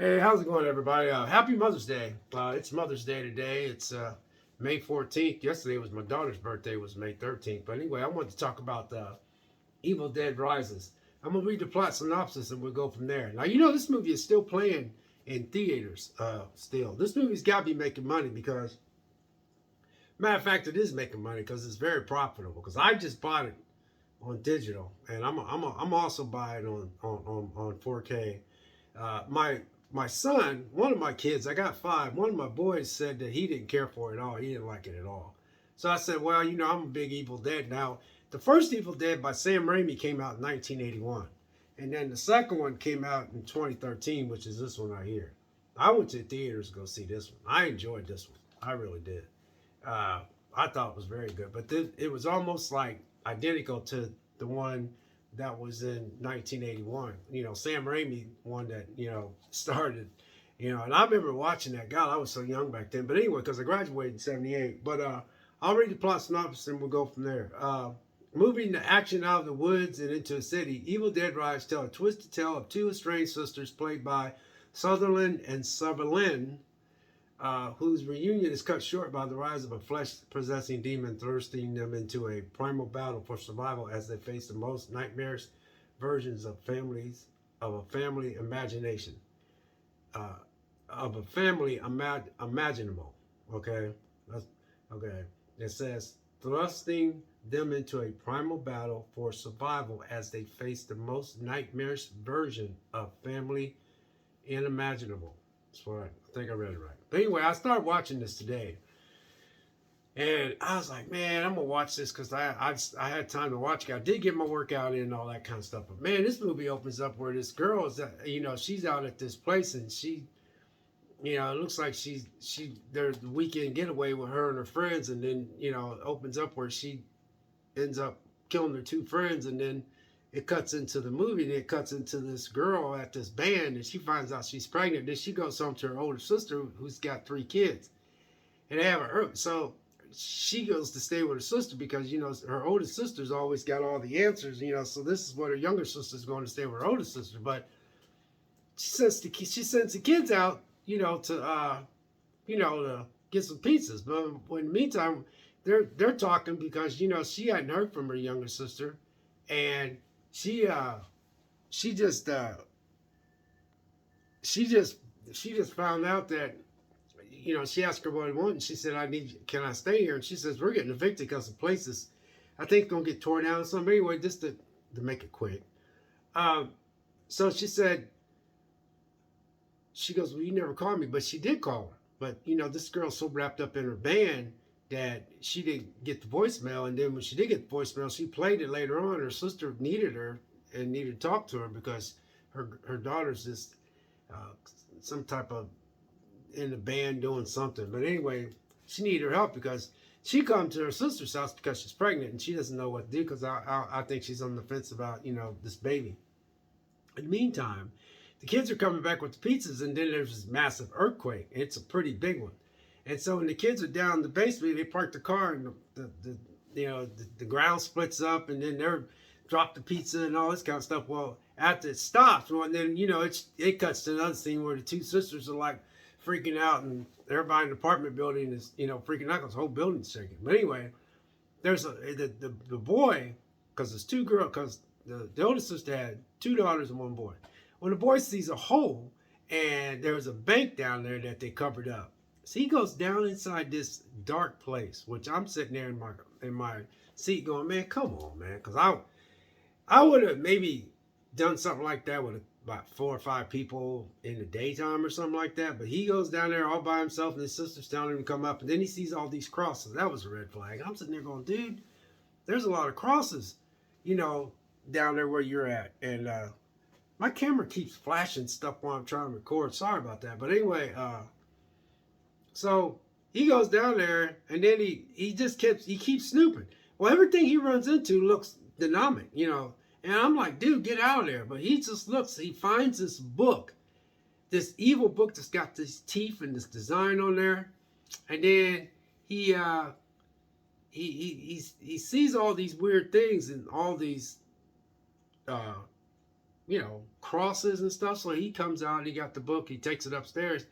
Hey, how's it going, everybody? Happy Mother's Day. It's Mother's Day today. It's May 14th. Yesterday was my daughter's birthday, was May 13th. But anyway, I wanted to talk about Evil Dead Rises. I'm going to read the plot synopsis and we'll go from there. Now, this movie is still playing in theaters still. This movie's got to be making money because, matter of fact, it is making money because it's very profitable. Because I just bought it on digital and I'm also buying on 4K. My son, one of my kids, I got five. One of my boys said that he didn't care for it at all. He didn't like it at all. So I said, well, I'm a big Evil Dead. Now, the first Evil Dead by Sam Raimi came out in 1981. And then the second one came out in 2013, which is this one right here. I went to the theaters to go see this one. I enjoyed this one. I really did. I thought it was very good. But it was almost like identical to the one that was in 1981. Sam Raimi, one that started. And I remember watching that. God, I was so young back then. But anyway, because I graduated in '78. But I'll read the plot synopsis and we'll go from there. Moving the action out of the woods and into a city, Evil Dead Rise tell a twisted tale of two estranged sisters played by Sutherland and Sutherland, whose reunion is cut short by the rise of a flesh-possessing demon thrusting them into a primal battle for survival as they face the most nightmarish versions of a family imagination, of a family imaginable. Okay, okay. It says thrusting them into a primal battle for survival as they face the most nightmarish version of family unimaginable. That's what I think I read it right. But anyway, I started watching this today. And I was like, man, I'm going to watch this because I had time to watch it. I did get my workout in and all that kind of stuff. But man, this movie opens up where this girl is, she's out at this place and she, it looks like there's the weekend getaway with her and her friends. And then, it opens up where she ends up killing her two friends. And then it cuts into the movie and it cuts into this girl at this band and she finds out she's pregnant. Then she goes home to her older sister who's got three kids. And they have her. So she goes to stay with her sister because, her older sister's always got all the answers, so this is what her younger sister's going to stay with her older sister. But she sends the kids out, to get some pizzas. But in the meantime, they're talking because, she hadn't heard from her younger sister. And she just found out that she asked her what he wanted and she said, can I stay here? And she says, we're getting evicted because the place is, I think, gonna get torn down or something. Anyway, just to make it quick. So she said, she goes, well, you never called me, but she did call her. But this girl's so wrapped up in her band that she didn't get the voicemail. And then when she did get the voicemail, she played it later on. Her sister needed her and needed to talk to her because her daughter's just some type of in the band doing something. But anyway, she needed her help because she come to her sister's house because she's pregnant and she doesn't know what to do because I think she's on the fence about, this baby. In the meantime, the kids are coming back with the pizzas and then there's this massive earthquake. It's a pretty big one. And so when the kids are down in the basement, they park the car and the ground splits up and then they're drop the pizza and all this kind of stuff. Well, after it stops, well, and then, it cuts to another scene where the two sisters are like freaking out and everybody in the apartment building is, freaking out because the whole building's shaking. But anyway, there's the boy, because there's two girls, because the older sister had two daughters and one boy. When the boy sees a hole and there's a bank down there that they covered up. So he goes down inside this dark place, which I'm sitting there in my seat going, man, come on, man. Because I would have maybe done something like that with about 4 or 5 people in the daytime or something like that. But he goes down there all by himself and his sister's telling him to come up. And then he sees all these crosses. That was a red flag. I'm sitting there going, dude, there's a lot of crosses, down there where you're at. And my camera keeps flashing stuff while I'm trying to record. Sorry about that. But anyway, so he goes down there and then he keeps snooping. Well, everything he runs into looks dynamic, And I'm like, dude, get out of there. But he just looks, he finds this book, this evil book that's got these teeth and this design on there. And then he sees all these weird things and all these crosses and stuff. So he comes out, he got the book, he takes it upstairs,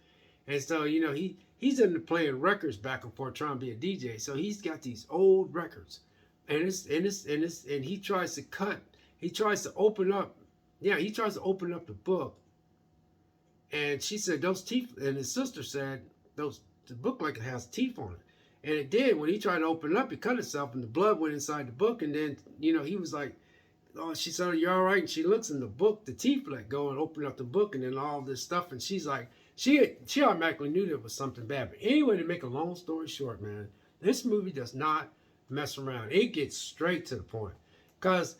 and so he's into playing records back and forth, trying to be a DJ. So he's got these old records, and he tries to cut, he tries to open up, he tries to open up the book, and she said those teeth, and his sister said the book like it has teeth on it. And it did. When he tried to open it up, he cut himself, and the blood went inside the book. And then, he was like, oh, she said, "You're all right." And she looks in the book, the teeth let go and opened up the book, and then all this stuff. And she's like, she automatically knew there was something bad. But anyway, to make a long story short, man, this movie does not mess around. It gets straight to the point. Because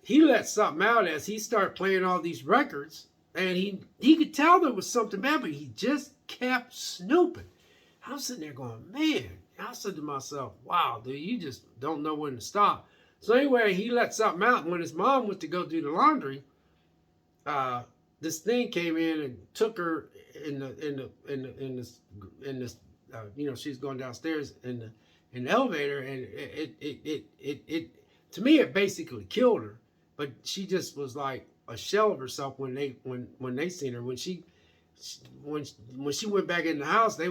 he let something out as he started playing all these records, and he could tell there was something bad, but he just kept snooping. I'm sitting there going, man. I said to myself, wow, dude, you just don't know when to stop. So anyway, he let something out. And when his mom went to go do the laundry, this thing came in and took her in this she's going downstairs in the elevator, and it to me it basically killed her. But she just was like a shell of herself when they seen her. When she went back in the house, they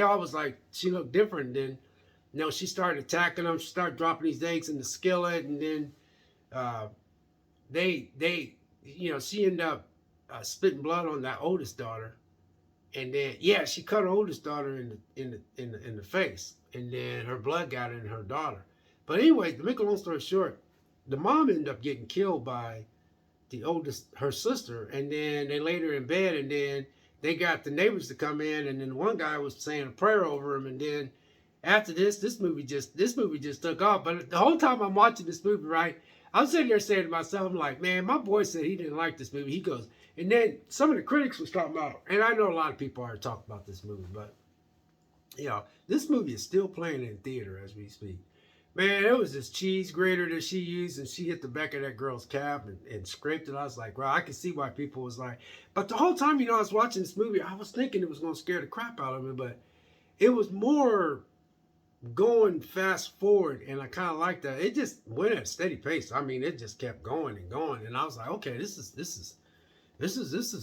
all was like she looked different. Then, she started attacking them. She started dropping these eggs in the skillet, and then she ended up spitting blood on that oldest daughter, and then she cut her oldest daughter in the face, and then her blood got in her daughter. But anyway, to make a long story short, the mom ended up getting killed by her sister, and then they laid her in bed, and then they got the neighbors to come in, and then one guy was saying a prayer over him, and then after this movie just took off. But the whole time I'm watching this movie, right, I'm sitting there saying to myself, I'm like, man, my boy said he didn't like this movie. He goes, and then some of the critics was talking about, and I know a lot of people are talking about this movie, but this movie is still playing in theater as we speak. Man, it was this cheese grater that she used, and she hit the back of that girl's cab and scraped it. I was like, wow, I can see why people was like. But the whole time, I was watching this movie, I was thinking it was going to scare the crap out of me, but it was more going fast forward, and I kind of like that. It just went at a steady pace. I mean, it just kept going and going, and I was like, okay, this is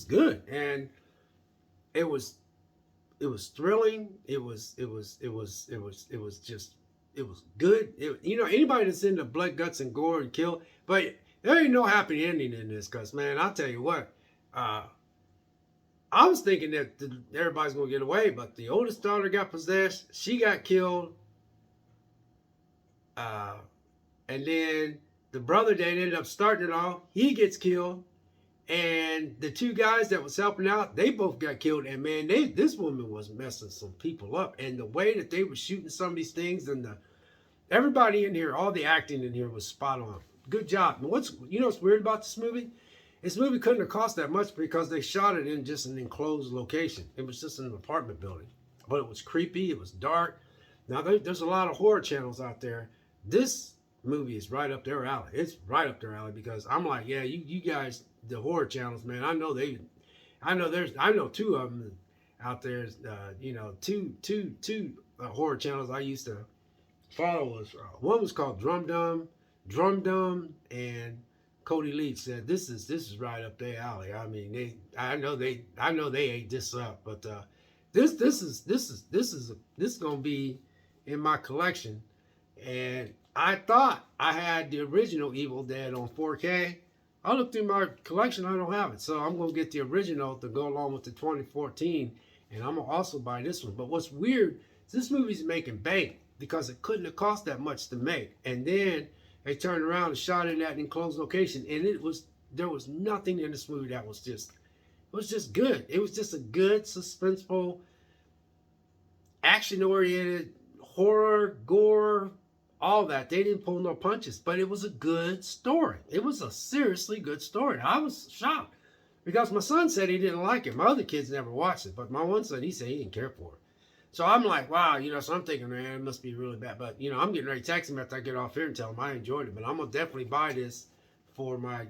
good, and it was thrilling. It was good. Anybody that's into blood, guts, and gore and kill, but there ain't no happy ending in this. Cause man, I'll tell you what, I was thinking that everybody's gonna get away, but the oldest daughter got possessed. She got killed, and then the brother that ended up starting it all, he gets killed, and the two guys that was helping out, they both got killed. And man, this woman was messing some people up, and the way that they were shooting some of these things, and everybody in here, all the acting in here was spot on. Good job. And what's weird about this movie? This movie couldn't have cost that much because they shot it in just an enclosed location. It was just an apartment building, but it was creepy. It was dark. Now there's a lot of horror channels out there. This movie is right up their alley. It's right up their alley because I'm like, yeah, you guys, the horror channels, man. I know two of them out there. Two horror channels I used to follow was one was called Drum Dum, and Cody Leach said this is right up their alley. I mean, I know they ate this up, but this is gonna be in my collection. And I thought I had the original Evil Dead on 4K. I looked through my collection, I don't have it. So I'm going to get the original to go along with the 2014. And I'm going to also buy this one. But what's weird is this movie's making bank because it couldn't have cost that much to make. And then they turned around and shot it in that enclosed location. And there was nothing in this movie that was just good. It was just a good, suspenseful, action-oriented, horror, gore, all that. They didn't pull no punches, but it was a good story. It was a seriously good story. I was shocked because my son said he didn't like it. My other kids never watched it, but my one son, he said he didn't care for it. So I'm like, wow, so I'm thinking, man, it must be really bad. But, I'm getting ready to text him after I get off here and tell him I enjoyed it. But I'm going to definitely buy this for my,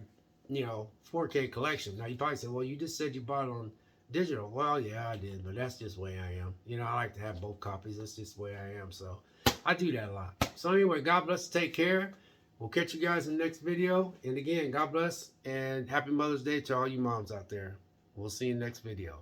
4K collection. Now, you probably say, well, you just said you bought it on digital. Well, yeah, I did, but that's just the way I am. I like to have both copies. That's just the way I am. So I do that a lot. So anyway, God bless. Take care. We'll catch you guys in the next video. And again, God bless and happy Mother's Day to all you moms out there. We'll see you in the next video.